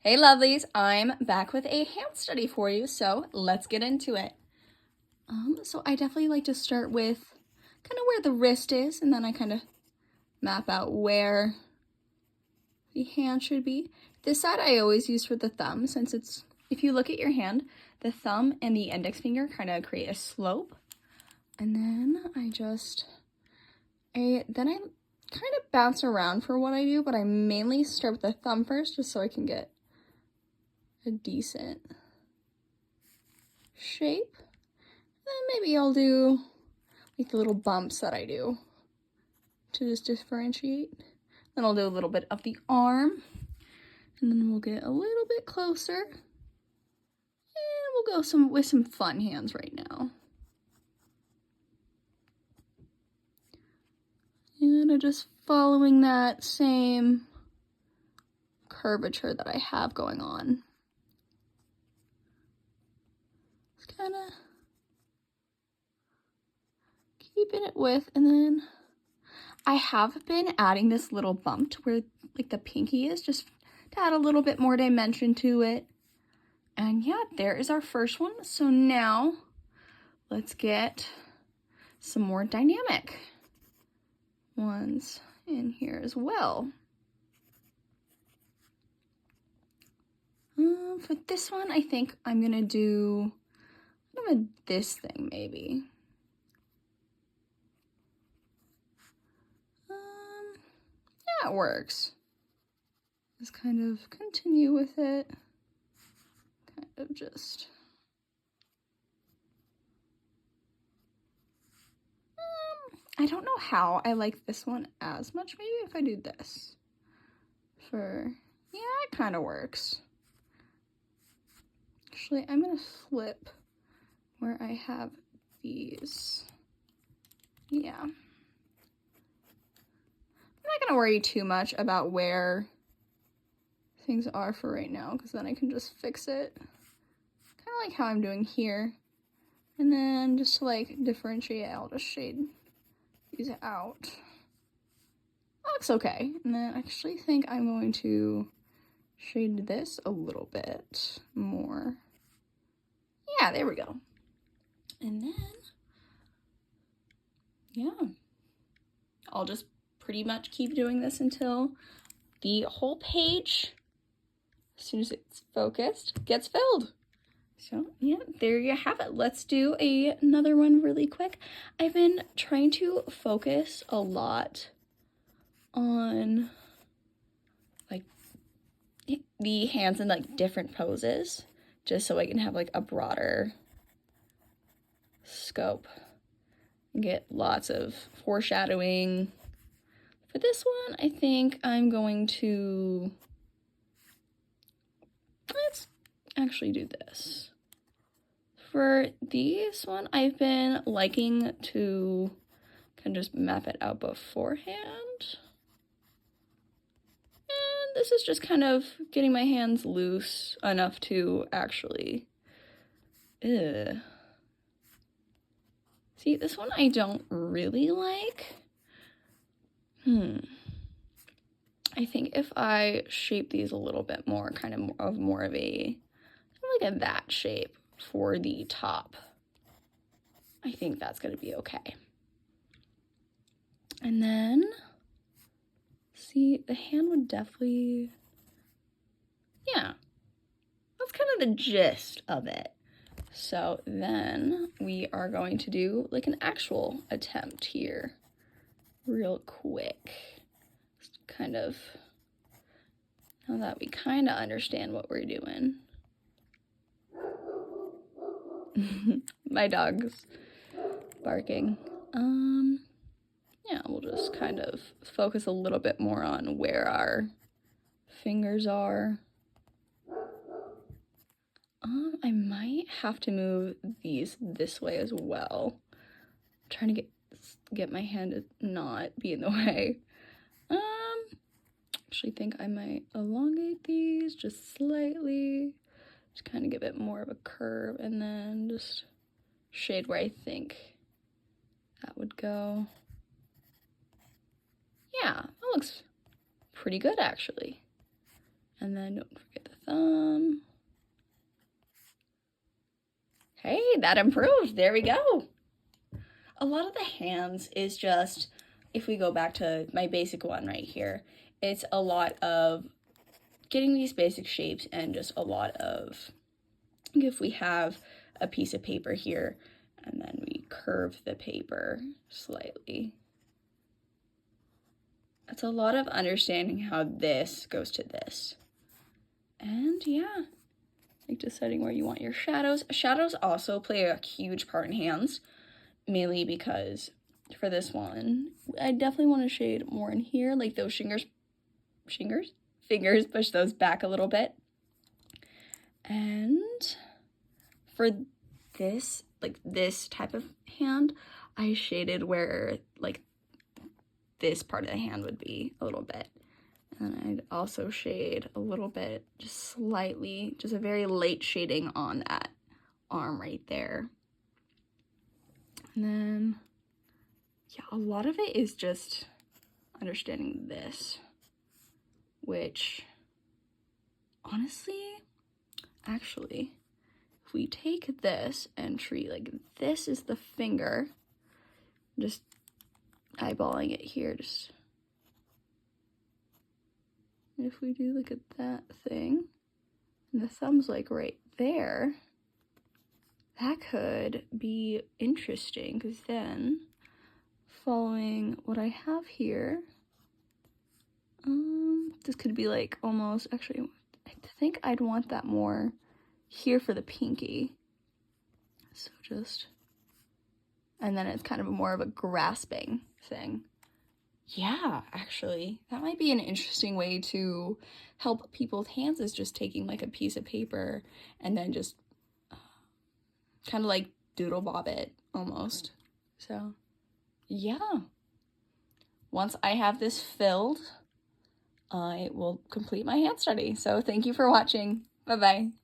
Hey lovelies, I'm back with a hand study for you, so let's get into it. So I definitely like to start with kind of where the wrist is, and then I kind of map out where the hand should be. This side I always use for the thumb, since if you look at your hand, the thumb and the index finger kind of create a slope. And then I kind of bounce around for what I do, but I mainly start with the thumb first, just so I can get a decent shape. Then maybe I'll do like the little bumps that I do to just differentiate. Then I'll do a little bit of the arm, and then we'll get a little bit closer, and we'll go with some fun hands right now. And I'm just following that same curvature that I have going on. Just kind of keeping it with, and then I have been adding this little bump to where like the pinky is, just to add a little bit more dimension to it. And yeah, there is our first one. So now let's get some more dynamic ones in here as well. For this one, I think I'm gonna do this thing maybe. Yeah, it works. Just kind of continue with it. Kind of just. I don't know how I like this one as much. Maybe if I do this. Yeah, it kind of works. Actually, I'm gonna flip where I have these. Yeah. I'm not gonna worry too much about where things are for right now, because then I can just fix it. Kind of like how I'm doing here. And then just to like differentiate, I'll just shade these out. That looks okay. And then I actually think I'm going to shade this a little bit more. Yeah, there we go. And then, yeah, I'll just pretty much keep doing this until the whole page, as soon as it's focused, gets filled. So yeah, there you have it. Let's do another one really quick. I've been trying to focus a lot on like the hands in like different poses, just so I can have like a broader scope and get lots of foreshadowing. For this one, I think I'm going to, let's actually do this. For this one, I've been liking to kind of just map it out beforehand. And this is just kind of getting my hands loose enough to actually, see, this one I don't really like. I think if I shape these a little bit more, kind of more of a, like a that shape for the top, I think that's going to be okay. And then, see, the hand would definitely, yeah, that's kind of the gist of it. So then we are going to do like an actual attempt here real quick. Just kind of, now that we kind of understand what we're doing. My dog's barking. Yeah, we'll just kind of focus a little bit more on where our fingers are. I might have to move these this way as well. I'm trying to get my hand to not be in the way. Actually think I might elongate these just slightly. Just kind of give it more of a curve, and then just shade where I think that would go. Yeah, that looks pretty good actually. And then don't forget the thumb. Hey, that improved. There we go. A lot of the hands is just, if we go back to my basic one right here, it's a lot of getting these basic shapes and just a lot of, if we have a piece of paper here and then we curve the paper slightly. It's a lot of understanding how this goes to this. And yeah, like deciding where you want your shadows. Shadows also play a huge part in hands, mainly because for this one, I definitely want to shade more in here, like those fingers, push those back a little bit. And for this, like this type of hand, I shaded where like this part of the hand would be a little bit. And I'd also shade a little bit, just slightly, just a very light shading on that arm right there. And then, yeah, a lot of it is just understanding this, which honestly, actually, if we take this and treat like this is the finger, just eyeballing it here, just if we do look at that thing, and the thumb's like right there, that could be interesting, because then following what I have here, this could be like almost, actually, I think I'd want that more here for the pinky. So just, and then it's kind of more of a grasping thing. Yeah, actually, that might be an interesting way to help people's hands, is just taking like a piece of paper and then just kind of like doodle bob it almost. So yeah, once I have this filled, I will complete my hand study. So thank you for watching. Bye-bye.